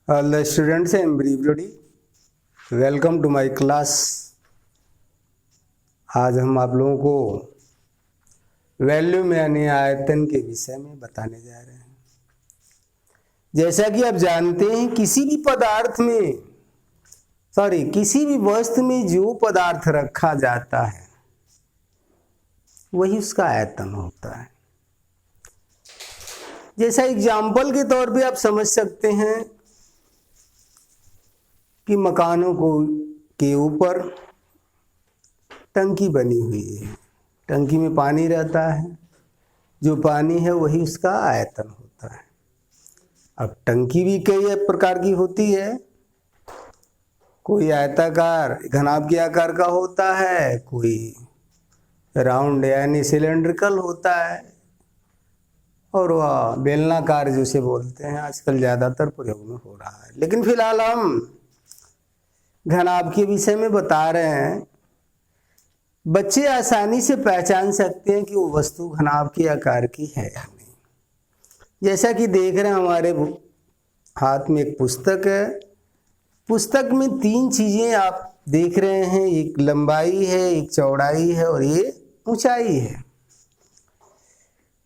Hello students and everybody, welcome to my class। आज हम आप लोगों को वॉल्यूम यानी आयतन के विषय में बताने जा रहे हैं। जैसा कि आप जानते हैं किसी भी वस्तु में जो पदार्थ रखा जाता है वही उसका आयतन होता है। जैसा एग्जाम्पल के तौर पे आप समझ सकते हैं कि मकानों के ऊपर टंकी बनी हुई है, टंकी में पानी रहता है, जो पानी है वही उसका आयतन होता है। अब टंकी भी कई प्रकार की होती है, कोई आयताकार घनाभ के आकार का होता है, कोई राउंड यानी सिलेंड्रिकल होता है, और वह बेलनाकार जिसे बोलते हैं आजकल ज़्यादातर प्रयोग में हो रहा है। लेकिन फिलहाल हम घनाभ के विषय में बता रहे हैं। बच्चे आसानी से पहचान सकते हैं कि वो वस्तु घनाभ के आकार की है या नहीं। जैसा कि देख रहे हैं हमारे हाथ में एक पुस्तक है। पुस्तक में तीन चीजें आप देख रहे हैं, एक लंबाई है, एक चौड़ाई है और ये ऊंचाई है।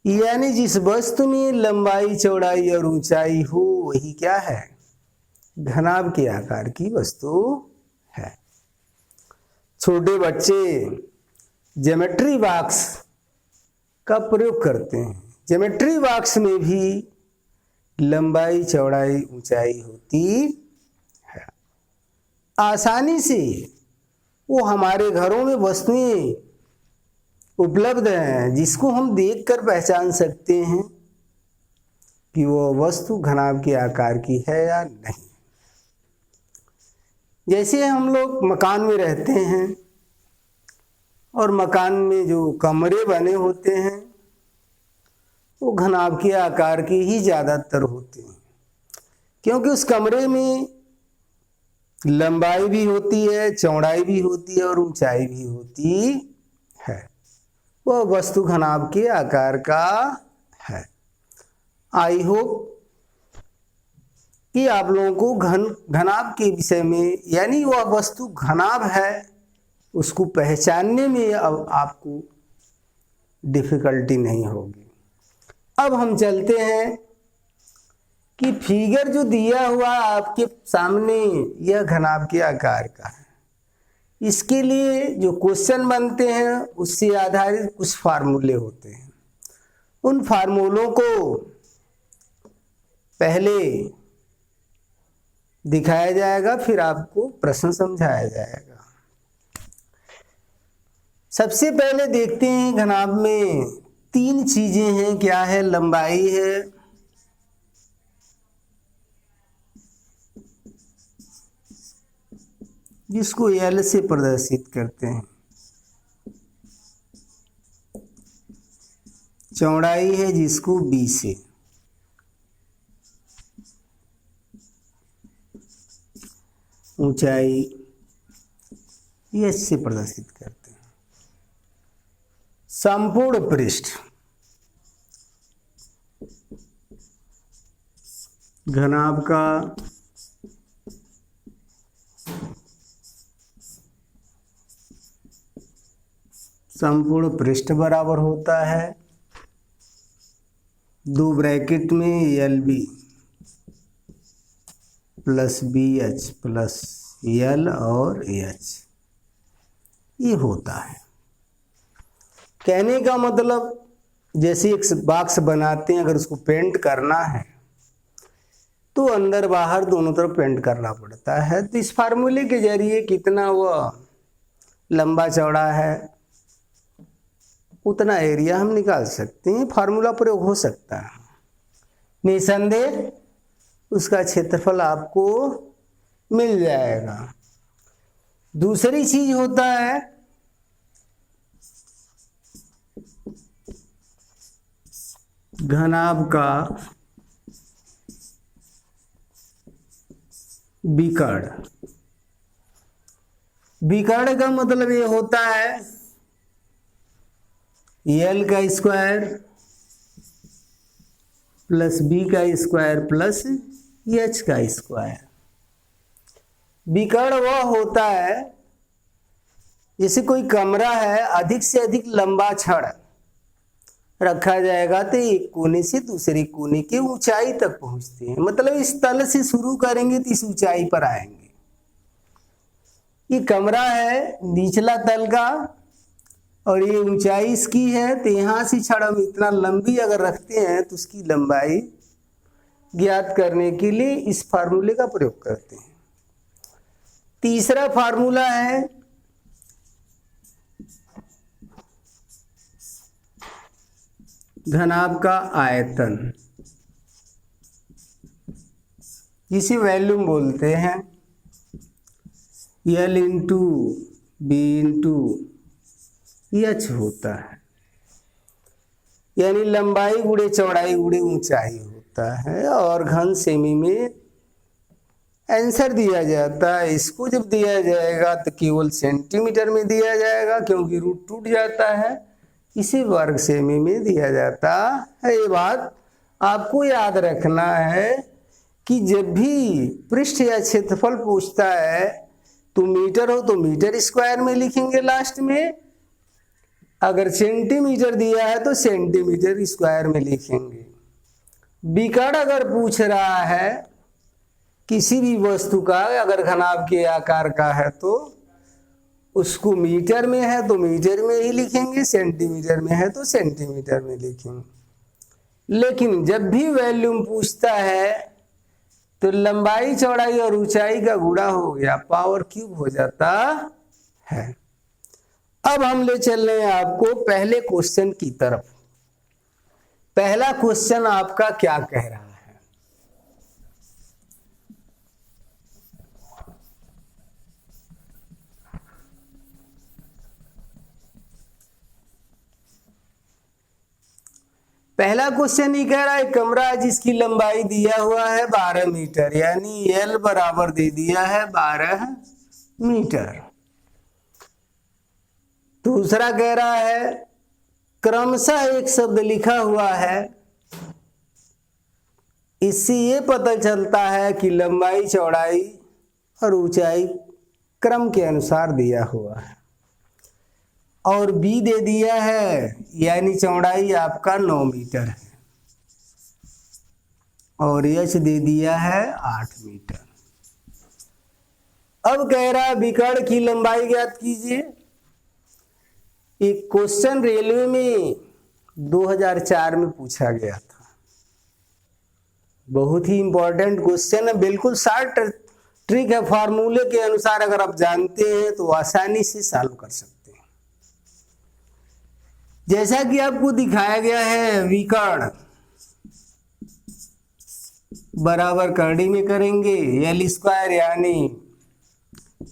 यानी जिस वस्तु में लंबाई, चौड़ाई और ऊंचाई हो वही क्या है, घनाभ के आकार की वस्तु है। छोटे बच्चे ज्योमेट्री बॉक्स का प्रयोग करते हैं। ज्योमेट्री बॉक्स में भी लंबाई, चौड़ाई, ऊंचाई होती है। आसानी से वो हमारे घरों में वस्तुएं उपलब्ध हैं जिसको हम देखकर पहचान सकते हैं कि वो वस्तु घनाभ के आकार की है या नहीं। जैसे हम लोग मकान में रहते हैं और मकान में जो कमरे बने होते हैं वो घनाभ के आकार के ही ज़्यादातर होते हैं, क्योंकि उस कमरे में लंबाई भी होती है, चौड़ाई भी होती है और ऊंचाई भी होती है। वह वस्तु घनाभ के आकार का है। आई होप कि आप लोगों को घनाभ के विषय में यानी वह वस्तु घनाभ है उसको पहचानने में अब आपको डिफिकल्टी नहीं होगी। अब हम चलते हैं कि फिगर जो दिया हुआ आपके सामने यह घनाभ के आकार का है। इसके लिए जो क्वेश्चन बनते हैं उससे आधारित कुछ फार्मूले होते हैं। उन फार्मूलों को पहले दिखाया जाएगा, फिर आपको प्रश्न समझाया जाएगा। सबसे पहले देखते हैं घनाभ में तीन चीजें हैं। क्या है? लंबाई है, जिसको L से प्रदर्शित करते हैं, चौड़ाई है जिसको B से, ऊंचाई H से प्रदर्शित करते हैं। संपूर्ण पृष्ठ घनाभ का संपूर्ण पृष्ठ बराबर होता है दो ब्रैकेट में LB plus BH plus L और H, ये होता है। कहने का मतलब जैसे एक बॉक्स बनाते हैं, अगर उसको पेंट करना है तो अंदर बाहर दोनों तरफ पेंट करना पड़ता है। तो इस फार्मूले के जरिए कितना वह लंबा चौड़ा है उतना एरिया हम निकाल सकते हैं। फार्मूला प्रयोग हो सकता है, निसंदेह उसका क्षेत्रफल आपको मिल जाएगा। दूसरी चीज होता है घनाभ का विकर्ण। विकर्ण का मतलब ये होता है L का स्क्वायर प्लस B का स्क्वायर प्लस h का स्क्वायर। विकर्ण वह होता है जैसे कोई कमरा है, अधिक से अधिक लंबा छड़ रखा जाएगा तो एक कोने से दूसरे कोने के ऊंचाई तक पहुंचते हैं। मतलब इस तल से शुरू करेंगे तो इस ऊंचाई पर आएंगे। ये कमरा है निचला तल का और ये ऊंचाई इसकी है, तो यहां से छड़ हम इतना लंबी अगर रखते हैं तो उसकी लंबाई ज्ञात करने के लिए इस फार्मूले का प्रयोग करते हैं। तीसरा फार्मूला है घनाभ का आयतन, जिसे वॉल्यूम बोलते हैं। L into B into H होता है, यानी लंबाई गुणे चौड़ाई गुणे ऊंचाई होता है। और घन सेमी में आंसर दिया जाता है। इसको जब दिया जाएगा तो केवल सेंटीमीटर में दिया जाएगा, क्योंकि रूट टूट जाता है। इसे वर्ग सेमी में दिया जाता है। ये बात आपको याद रखना है कि जब भी पृष्ठ या क्षेत्रफल पूछता है तो मीटर हो तो मीटर स्क्वायर में लिखेंगे लास्ट में, अगर सेंटीमीटर दिया है तो सेंटीमीटर स्क्वायर में लिखेंगे। विकर्ण अगर पूछ रहा है किसी भी वस्तु का, अगर घनाभ के आकार का है तो उसको मीटर में है तो मीटर में ही लिखेंगे, सेंटीमीटर में है तो सेंटीमीटर में लिखेंगे। लेकिन जब भी वॉल्यूम पूछता है तो लंबाई चौड़ाई और ऊंचाई का गुणा हो गया, पावर क्यूब हो जाता है। अब हम ले चल रहे हैं आपको पहले क्वेश्चन की तरफ। पहला क्वेश्चन आपका क्या कह रहा है? पहला क्वेश्चन ये कह रहा है कमरा है जिसकी लंबाई दिया हुआ है 12 मीटर, यानी L बराबर दे दिया है 12 मीटर। दूसरा कह रहा है क्रमशः एक शब्द लिखा हुआ है, इससे ये पता चलता है कि लंबाई चौड़ाई और ऊंचाई क्रम के अनुसार दिया हुआ है। और B दे दिया है, यानी चौड़ाई आपका 9 मीटर है, और H दे दिया है 8 मीटर। अब कह रहा है विकर्ण की लंबाई ज्ञात कीजिए। एक क्वेश्चन रेलवे में 2004 में पूछा गया था, बहुत ही इंपॉर्टेंट क्वेश्चन है, बिल्कुल शॉर्ट ट्रिक है। फार्मूले के अनुसार अगर आप जानते हैं तो आसानी से सॉल्व कर सकते हैं। जैसा कि आपको दिखाया गया है, विकर्ण बराबर करड़ी में करेंगे L स्क्वायर, यानी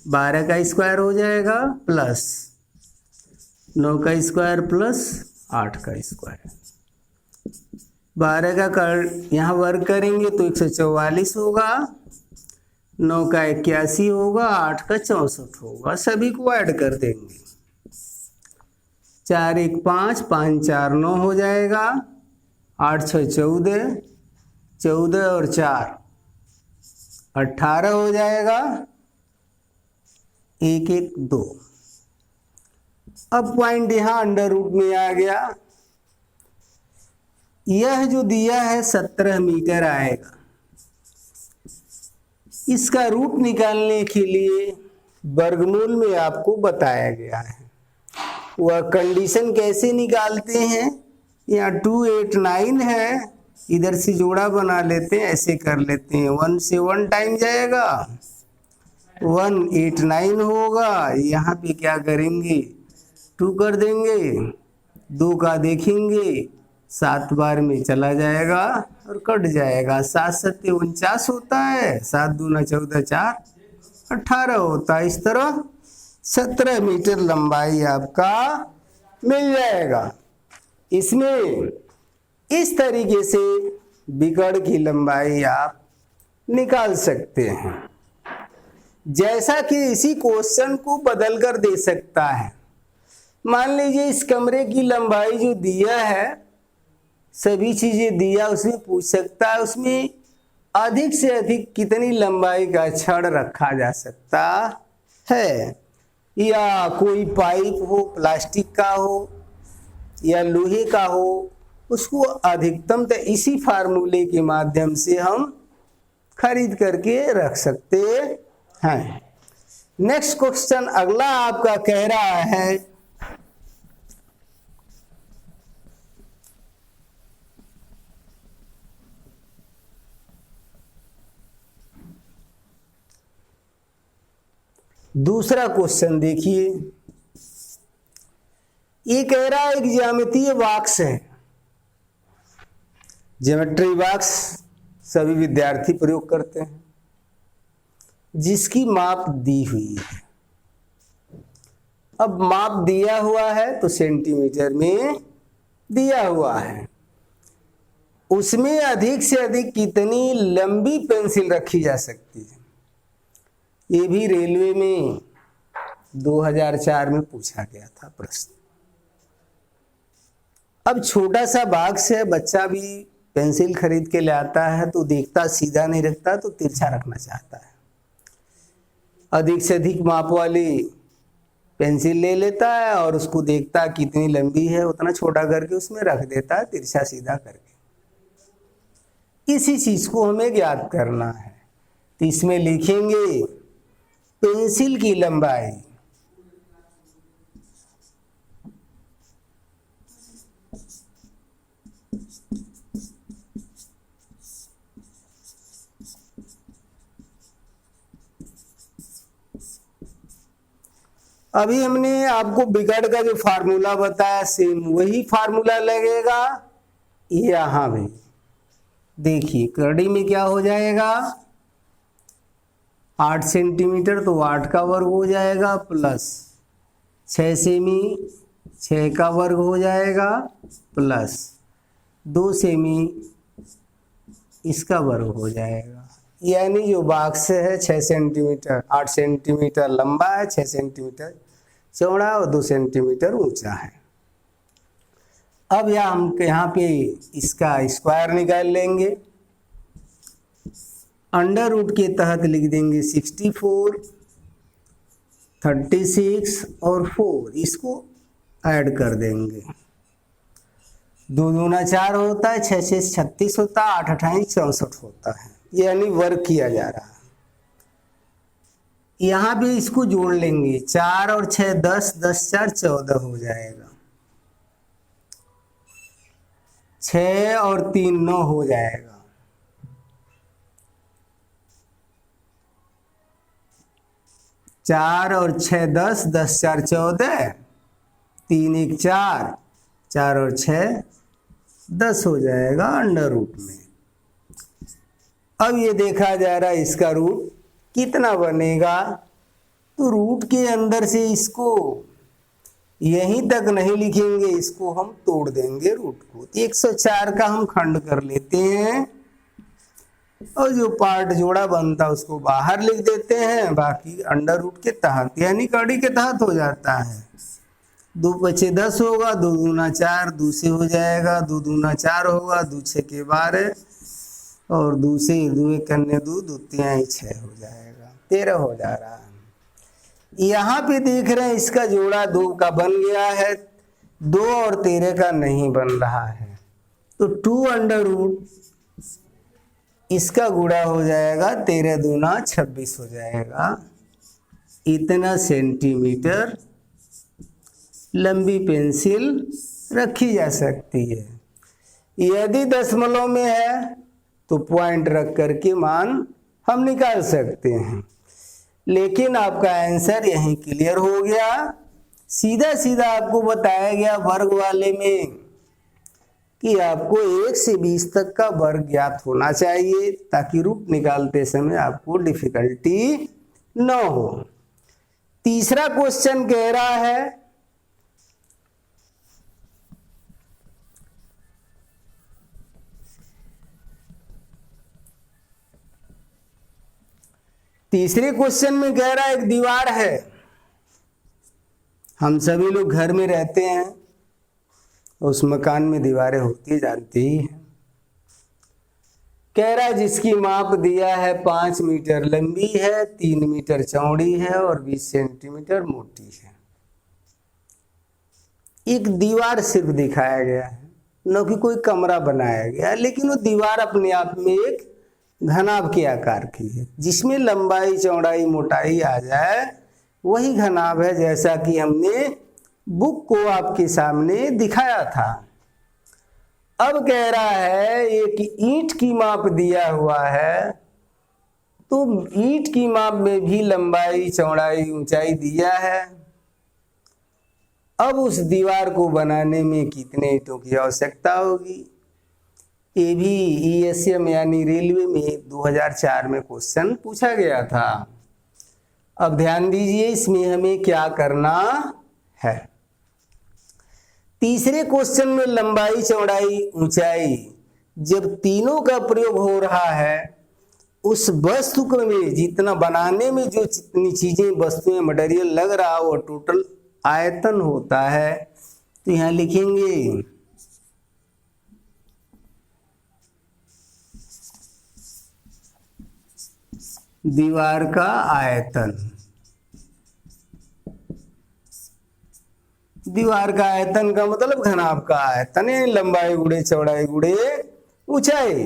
12 का स्क्वायर हो जाएगा प्लस 9 का स्क्वायर प्लस 8 का स्क्वायर। 12 का कर यहाँ वर्ग करेंगे तो 144 होगा, 9 का 81 होगा, 8 का 64 होगा। सभी को ऐड कर देंगे, 4 1 5, 5 4 9 हो जाएगा, 8 6 14, 14 और 4 18 हो जाएगा, 1 1 2। अब पॉइंट यहाँ अंडर रूट में आ गया। यह जो दिया है 17 मीटर आएगा। इसका रूट निकालने के लिए वर्गमूल में आपको बताया गया है। वह कंडीशन कैसे निकालते हैं, यहाँ 2 8 9 है, इधर से जोड़ा बना लेते हैं, ऐसे कर लेते हैं। 1 से 1 टाइम जाएगा, 1 8 9 होगा। यहाँ पे क्या करेंगे, 2 कर देंगे, 2 का देखेंगे 7 बार में चला जाएगा और कट जाएगा। 7 7 49 होता है, 7 दूना 14 4 18 होता है। इस तरह 17 मीटर लंबाई आपका मिल जाएगा। इसमें इस तरीके से विकर्ण की लंबाई आप निकाल सकते हैं। जैसा कि इसी क्वेश्चन को बदल कर दे सकता है। मान लीजिए इस कमरे की लंबाई जो दिया है, सभी चीजें दिया, उसमें पूछ सकता है उसमें अधिक से अधिक कितनी लंबाई का छड़ रखा जा सकता है, या कोई पाइप हो, प्लास्टिक का हो या लोहे का हो, उसको अधिकतम तो इसी फार्मूले के माध्यम से हम खरीद करके रख सकते हैं। नेक्स्ट क्वेश्चन अगला आपका कह रहा है, दूसरा क्वेश्चन देखिए, ये कह रहा है एक ज्यामितीय बॉक्स है, ज्योमेट्री बॉक्स सभी विद्यार्थी प्रयोग करते हैं, जिसकी माप दी हुई है। अब माप दिया हुआ है तो सेंटीमीटर में दिया हुआ है, उसमें अधिक से अधिक कितनी लंबी पेंसिल रखी जा सकती है। ये भी रेलवे में 2004 में पूछा गया था प्रश्न। अब छोटा सा बॉक्स है, बच्चा भी पेंसिल खरीद के ले आता है तो देखता सीधा नहीं रखता, तो तिरछा रखना चाहता है। अधिक से अधिक माप वाली पेंसिल ले लेता है और उसको देखता कितनी लंबी है, उतना छोटा करके उसमें रख देता है तिरछा सीधा करके। इसी चीज को हमें ज्ञात करना है, तो इसमें लिखेंगे पेंसिल की लंबाई अभी हमने आपको बिगड़ का जो फार्मूला बताया सेम वही फार्मूला लगेगा यहाँ भी। देखिए कड़ी में क्या हो जाएगा, 8 सेंटीमीटर तो 8 का वर्ग हो जाएगा, प्लस 6 सेमी 6 का वर्ग हो जाएगा, प्लस 2 सेमी इसका वर्ग हो जाएगा। यानी जो बॉक्स है 6 सेंटीमीटर, 8 सेंटीमीटर लंबा है, 6 सेंटीमीटर चौड़ा और 2 सेंटीमीटर ऊंचा है। अब हम यहाँ पे इसका स्क्वायर निकाल लेंगे, अंडर रूट के तहत लिख देंगे 64, 36 और 4, इसको ऐड कर देंगे। 2 दूना 4 होता है, 6 से 36 होता है, 8 28 64 होता है, यानी वर्ग किया जा रहा है। यहाँ भी इसको जोड़ लेंगे, 4 और 6 10, 10 4 14 हो जाएगा, 6 और 3 9 हो जाएगा, 4 और 6 10, 10 4 14, 3 1 4, 4 और 6 10 हो जाएगा अंडर रूट में। अब ये देखा जा रहा है इसका रूट कितना बनेगा, तो रूट के अंदर से इसको यहीं तक नहीं लिखेंगे, इसको हम तोड़ देंगे रूट को। 104 का हम खंड कर लेते हैं और जो पार्ट जोड़ा बनता है उसको बाहर लिख देते हैं, बाकी अंडर रूट के तहत यानी कड़ी के तहत हो जाता है। 2 पचे 10 होगा, 2 दूना 4, 2 से हो जाएगा, 2 दूना 4 होगा, 2 6 के 12 और 2 से 2 करने 2 2 3 6 हो जाएगा, 13 हो जा रहा है। यहाँ पे देख रहे हैं इसका जोड़ा 2 का बन गया है, 2 और 13 का नहीं बन रहा है, तो 2 अंडर रूट इसका गुणा हो जाएगा, 13 दूना 26 हो जाएगा। इतना सेंटीमीटर लंबी पेंसिल रखी जा सकती है। यदि दशमलव में है तो पॉइंट रख करके मान हम निकाल सकते हैं, लेकिन आपका आंसर यहीं क्लियर हो गया। सीधा सीधा आपको बताया गया वर्ग वाले में कि आपको 1 से 20 तक का वर्ग ज्ञात होना चाहिए, ताकि रूट निकालते समय आपको डिफिकल्टी न हो। तीसरा क्वेश्चन कह रहा है तीसरे क्वेश्चन में कह रहा है एक दीवार है, हम सभी लोग घर में रहते हैं, उस मकान में दीवारें होती जानते ही हैं। कह रहा है जिसकी माप दिया है 5 मीटर लंबी है, 3 मीटर चौड़ी है और 20 सेंटीमीटर मोटी है। एक दीवार सिर्फ दिखाया गया है, न कि कोई कमरा बनाया गया है, लेकिन वो दीवार अपने आप में एक घनाभ के आकार की है। जिसमें लंबाई चौड़ाई मोटाई आ जाए वही घनाभ है, जैसा कि हमने बुक को आपके सामने दिखाया था। अब कह रहा है एक ईंट की माप दिया हुआ है, तो ईंट की माप में भी लंबाई चौड़ाई ऊंचाई दिया है। अब उस दीवार को बनाने में कितने ईंटों की आवश्यकता होगी? ये भी ESM यानी रेलवे में 2004 में क्वेश्चन पूछा गया था। अब ध्यान दीजिए इसमें हमें क्या करना है। तीसरे क्वेश्चन में लंबाई चौड़ाई ऊंचाई जब तीनों का प्रयोग हो रहा है, उस वस्तु में जितना बनाने में जो जितनी चीजें वस्तुएं मटेरियल लग रहा वो टोटल आयतन होता है। तो यहां लिखेंगे दीवार का आयतन। दीवार का आयतन का मतलब घनाभ का आयतन है, लंबाई गुणे चौड़ाई गुणे ऊंचाई।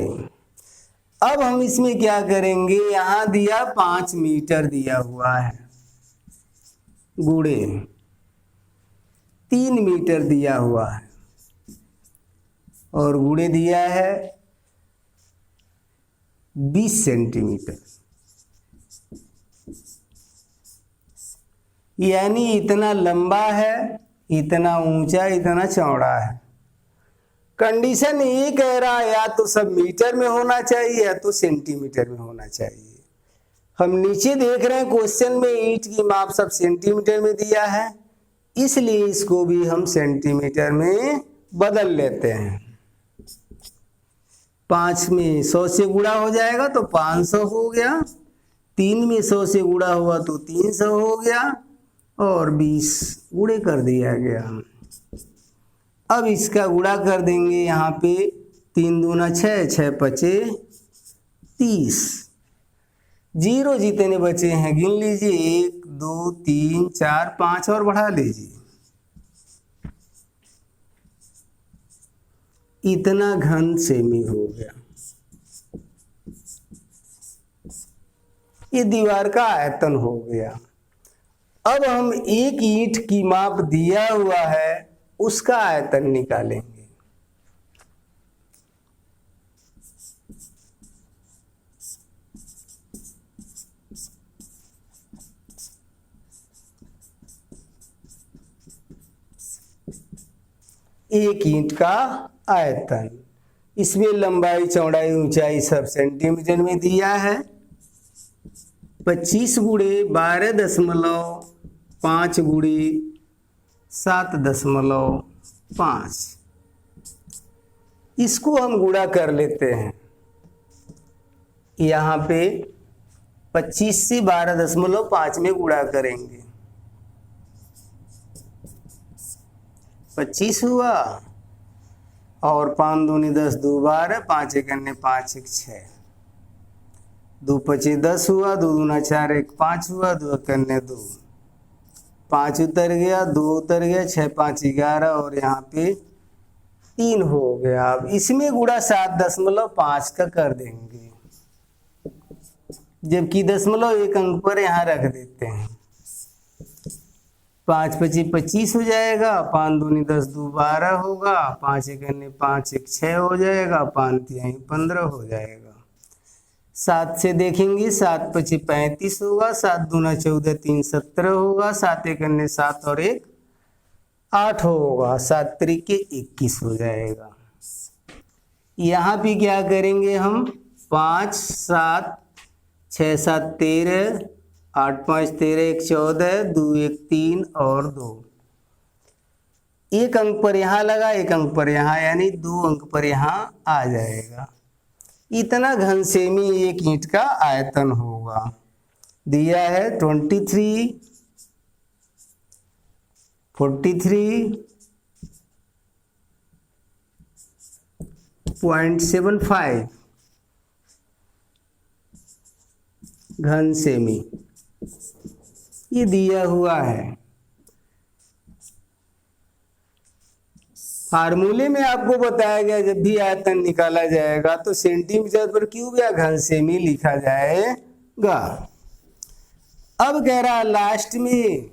अब हम इसमें क्या करेंगे, यहां दिया 5 मीटर दिया हुआ है, गुणे 3 मीटर दिया हुआ है और गुणे दिया है 20 सेंटीमीटर। यानी इतना लंबा है, इतना ऊंचा, इतना चौड़ा है। कंडीशन ये कह रहा है या तो सब मीटर में होना चाहिए या तो सेंटीमीटर में होना चाहिए। हम नीचे देख रहे हैं क्वेश्चन में ईंट की माप सब सेंटीमीटर में दिया है, इसलिए इसको भी हम सेंटीमीटर में बदल लेते हैं। 5 में 100 से गुणा हो जाएगा तो 500 हो गया, 3 में 100 से गुणा हुआ तो 300 हो गया और 20 गुणे कर दिया गया। अब इसका गुणा कर देंगे, यहाँ पे 3 दूना 6, 6 पचे 30, जीरो जितने बचे हैं गिन लीजिए, 1 2 3 4 5 और बढ़ा लीजिए। इतना घन सेमी हो गया। ये दीवार का आयतन हो गया। अब हम एक ईंट की माप दिया हुआ है उसका आयतन निकालेंगे। एक ईंट का आयतन, इसमें लंबाई चौड़ाई ऊंचाई सब सेंटीमीटर में दिया है। 25 गुणे 12.5 गुणे 7.5, इसको हम गुणा कर लेते हैं। यहाँ पे 25 से 12.5 में गुणा करेंगे, 25 हुआ और 5 दूनी 10, 2 12, 5 1 5 1 6, 2 पचे 10 हुआ, 2 दूना 4 1 5 हुआ, 2 1 2, 5 उतर गया, 2 उतर गया, 6 5 11 और यहाँ पे 3 हो गया। अब इसमें गुणा 7.5 का कर देंगे, जबकि 1 अंक पर यहाँ रख देते हैं। 5 पची 25 हो जाएगा, 5 दूनी 10, 2 12 होगा, 5 1 5 1 6 हो जाएगा, 5 3 15 हो जाएगा। 7 से देखेंगे, 7 पची 35 होगा, 7 दूना 14 3 17 होगा, 7 1 7 और 1 8 होगा, 7 त्रिके 21 हो जाएगा। यहाँ भी क्या करेंगे हम, 5 7 6 7 13, 8 5 13 1 14, 2 1 3 और 2, 1 अंक पर यहाँ लगा, 1 अंक पर यहाँ, यानी 2 अंक पर यहाँ आ जाएगा। इतना घन सेमी एक ईंट का आयतन होगा। दिया है 23, 43.75 घन सेमी ये दिया हुआ है। फार्मूले में आपको बताया गया जब भी आयतन निकाला जाएगा तो सेंटीमीटर पर क्यूब या घन सेमी लिखा जाएगा। अब कह रहा लास्ट में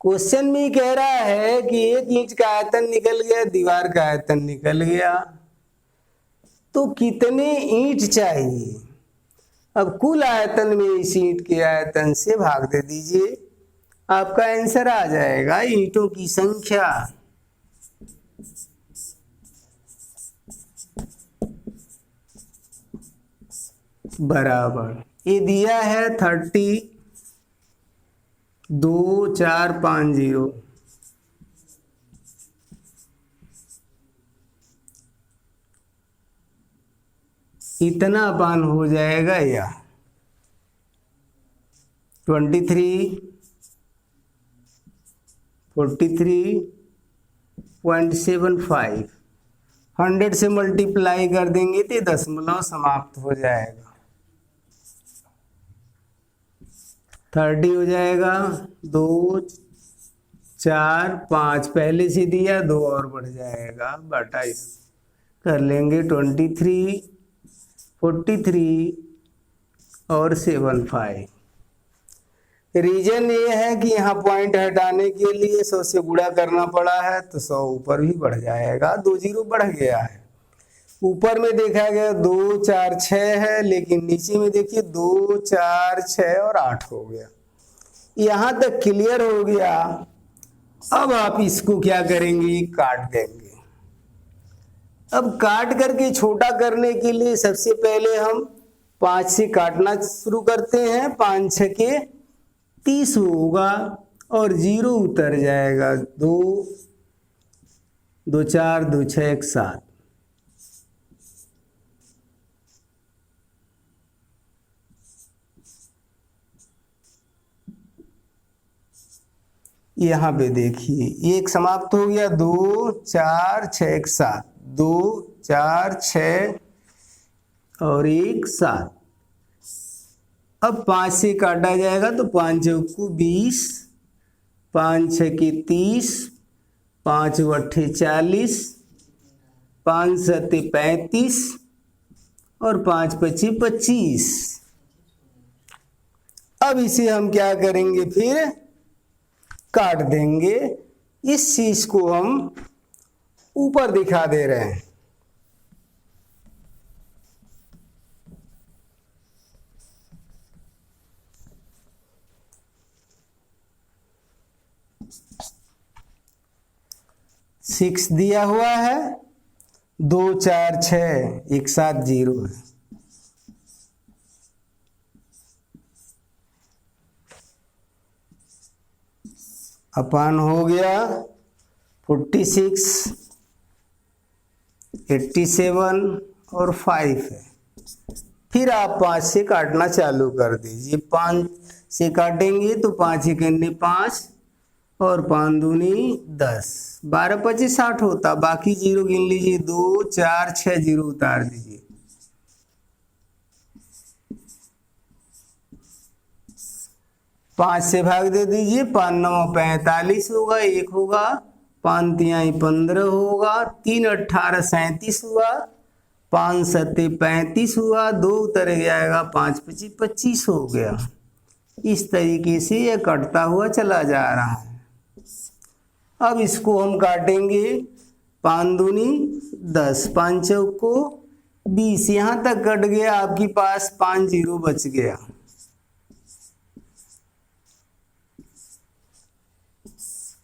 क्वेश्चन में कह रहा है कि 1 इंच का आयतन निकल गया, दीवार का आयतन निकल गया, तो कितने ईंट चाहिए। अब कुल आयतन में इस ईंट के आयतन से भाग दे दीजिए, आपका आंसर आ जाएगा ईंटों की संख्या। बराबर ये दिया है 32,450। इतना अपान हो जाएगा या 43.75 100 से मल्टीप्लाई कर देंगे तो दशमलव समाप्त हो जाएगा। 30 हो जाएगा, 2 4 5 पहले से दिया, 2 और बढ़ जाएगा बटा इस कर लेंगे 23 43 और 75। रीजन ये है कि यहाँ पॉइंट हटाने के लिए 100 से गुणा करना पड़ा है तो 100 ऊपर भी बढ़ जाएगा, 2 जीरो बढ़ गया है। ऊपर में देखा गया 2 4 6 है, लेकिन नीचे में देखिए 2 4 6 और 8 हो गया। यहाँ तक क्लियर हो गया। अब आप इसको क्या करेंगे, काट देंगे। अब काट करके छोटा करने के लिए सबसे पहले हम 5 से काटना शुरू करते हैं। 5 6 के 30 होगा और 0 उतर जाएगा। 2 2 4 2 6 1 7। यहाँ पे देखिए ये एक समाप्त हो गया। 2 4 6 1 7, 2 4 6 और 1 7। अब 5 से काटा जाएगा तो 5 चौको 20, 5 6 के 30, 5 अट्ठे 40, 5 सत्ते 35 और 5 पच्ची 25। अब इसे हम क्या करेंगे, फिर काट देंगे। इस चीज को हम ऊपर दिखा दे रहे हैं। सिक्स दिया हुआ है, 2 4 6 1 7 0 है। अपान हो गया 46 87 और 5 है। फिर आप 5 से काटना चालू कर दीजिए। 5 से काटेंगे तो 5 1 5 और 5 दूनी 10, 12 25 60 होता। बाकी 0 गिन लीजिए, 2 4 6 0 उतार दीजिए। 5 से भाग दे दीजिए, 5 9 45 होगा, 1 होगा, 5 3 15 होगा, 3 18 37 हुआ, 5 7 35 हुआ, 2 उतर जाएगा, 5 25 25 हो गया। इस तरीके से यह कटता हुआ चला जा रहा है। अब इसको हम काटेंगे। 5 दूनी 10, 5 चौको 20, यहाँ तक कट गया। आपके पास 5 0 बच गया।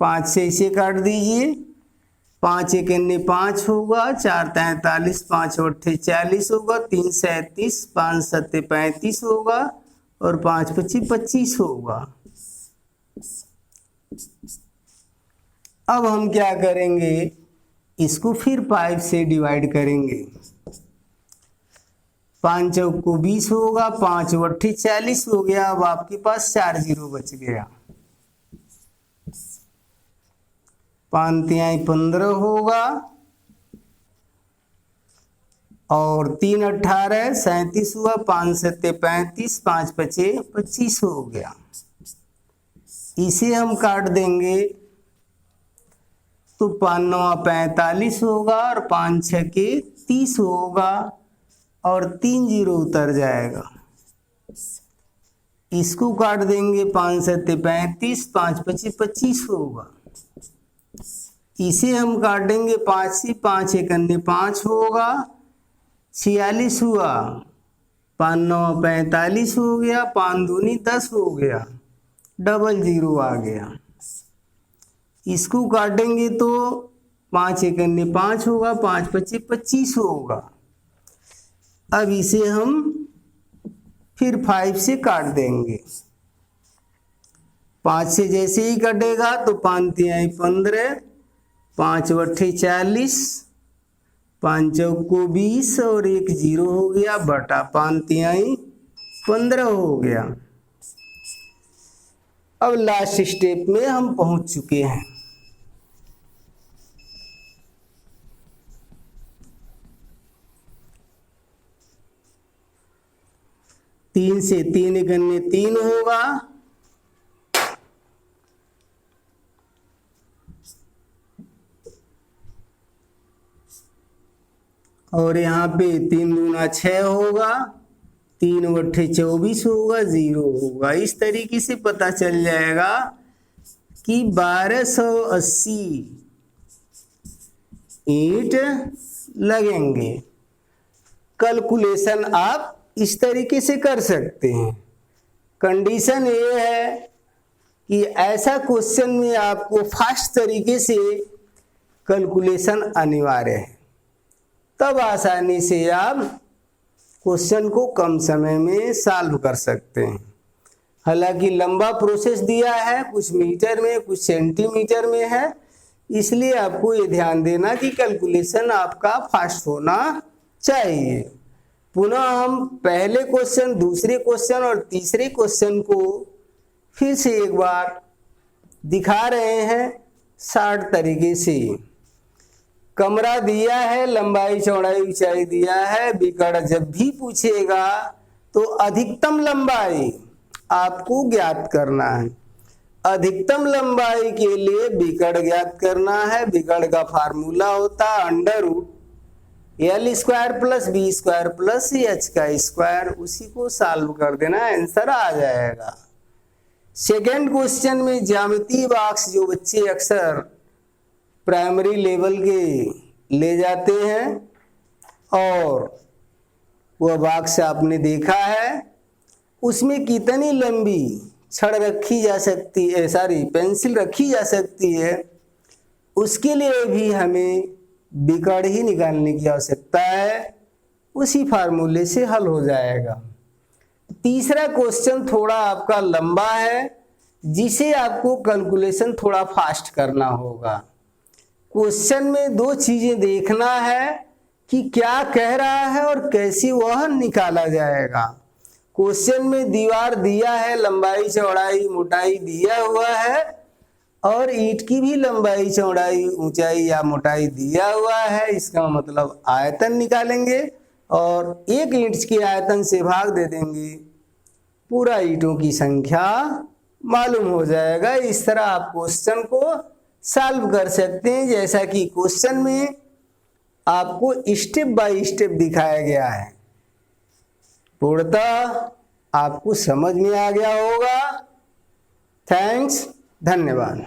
5 से इसे काट दीजिए। 5 1 5 होगा, 4 43, 5 अट्ठे 40 होगा, 3 37, 5 7 35 होगा और 5 25 25 होगा। अब हम क्या करेंगे, इसको फिर 5 से डिवाइड करेंगे। 5 चौको 20 होगा, 5 अट्ठे 40 हो गया। अब आपके पास 4 0 बच गया। 5 3 15 होगा, और 3 18 37 हुआ, 5 7 35, 5 5 25 हो गया। इसे हम काट देंगे तो 5 9 45 होगा और 5 6 30 होगा और 3 0 उतर जाएगा। इसको काट देंगे, 5 7 35, 5 5 25 होगा। इसे हम काटेंगे, 5 से 5 1 5 होगा, 46 हुआ, 5 9 45 हो गया, 5 दूनी 10 हो गया, 00 आ गया। इसको काटेंगे तो 5 1 5 होगा, 5 5 25 होगा। अब इसे हम फिर 5 से काट देंगे। 5 से जैसे ही कटेगा तो 5 3 15, 5 8 40, 5 चौको 20 और 1 0 हो गया, बटा 5 3 15 हो गया। अब लास्ट स्टेप में हम पहुंच चुके हैं। तीन से 3 गन्ने 3 होगा, और यहाँ पे 3 दूना 6 होगा, 3 8 24 होगा, 0 होगा। इस तरीके से पता चल जाएगा कि 1280 ईंट लगेंगे। कैलकुलेशन आप इस तरीके से कर सकते हैं। कंडीशन ये है कि ऐसा क्वेश्चन में आपको फास्ट तरीके से कैलकुलेशन अनिवार्य है, तब आसानी से आप क्वेश्चन को कम समय में सॉल्व कर सकते हैं। हालांकि लंबा प्रोसेस दिया है, कुछ मीटर में कुछ सेंटीमीटर में है, इसलिए आपको ये ध्यान देना कि कैलकुलेशन आपका फास्ट होना चाहिए। पुनः हम पहले क्वेश्चन, दूसरे क्वेश्चन और तीसरे क्वेश्चन को फिर से एक बार दिखा रहे हैं शॉर्ट तरीके से। कमरा दिया है, लंबाई चौड़ाई ऊंचाई दिया है, विकर्ण जब भी पूछेगा तो अधिकतम लंबाई आपको ज्ञात करना है। अधिकतम लंबाई के लिए विकर्ण ज्ञात करना है। विकर्ण का फार्मूला होता है √L² + B² + H²। उसी को सॉल्व कर देना, आंसर आ जाएगा। सेकेंड क्वेश्चन में ज्यामितीय बॉक्स जो बच्चे अक्सर प्राइमरी लेवल के ले जाते हैं, और वह बॉक्स आपने देखा है, उसमें कितनी लंबी छड़ रखी जा सकती है, पेंसिल रखी जा सकती है, उसके लिए भी हमें विकर्ण ही निकालने की आवश्यकता है। उसी फार्मूले से हल हो जाएगा। तीसरा क्वेश्चन थोड़ा आपका लंबा है, जिसे आपको कैलकुलेशन थोड़ा फास्ट करना होगा। क्वेश्चन में 2 चीजें देखना है कि क्या कह रहा है और कैसे वह निकाला जाएगा। क्वेश्चन में दीवार दिया है, लंबाई चौड़ाई मोटाई दिया हुआ है, और ईंट की भी लंबाई चौड़ाई ऊंचाई या मोटाई दिया हुआ है। इसका मतलब आयतन निकालेंगे और एक ईंट के आयतन से भाग दे देंगे, पूरा ईंटों की संख्या मालूम हो जाएगा। इस तरह आप क्वेश्चन को सॉल्व कर सकते हैं, जैसा कि क्वेश्चन में आपको स्टेप बाय स्टेप दिखाया गया है। पूर्णतः आपको समझ में आ गया होगा। थैंक्स, धन्यवाद।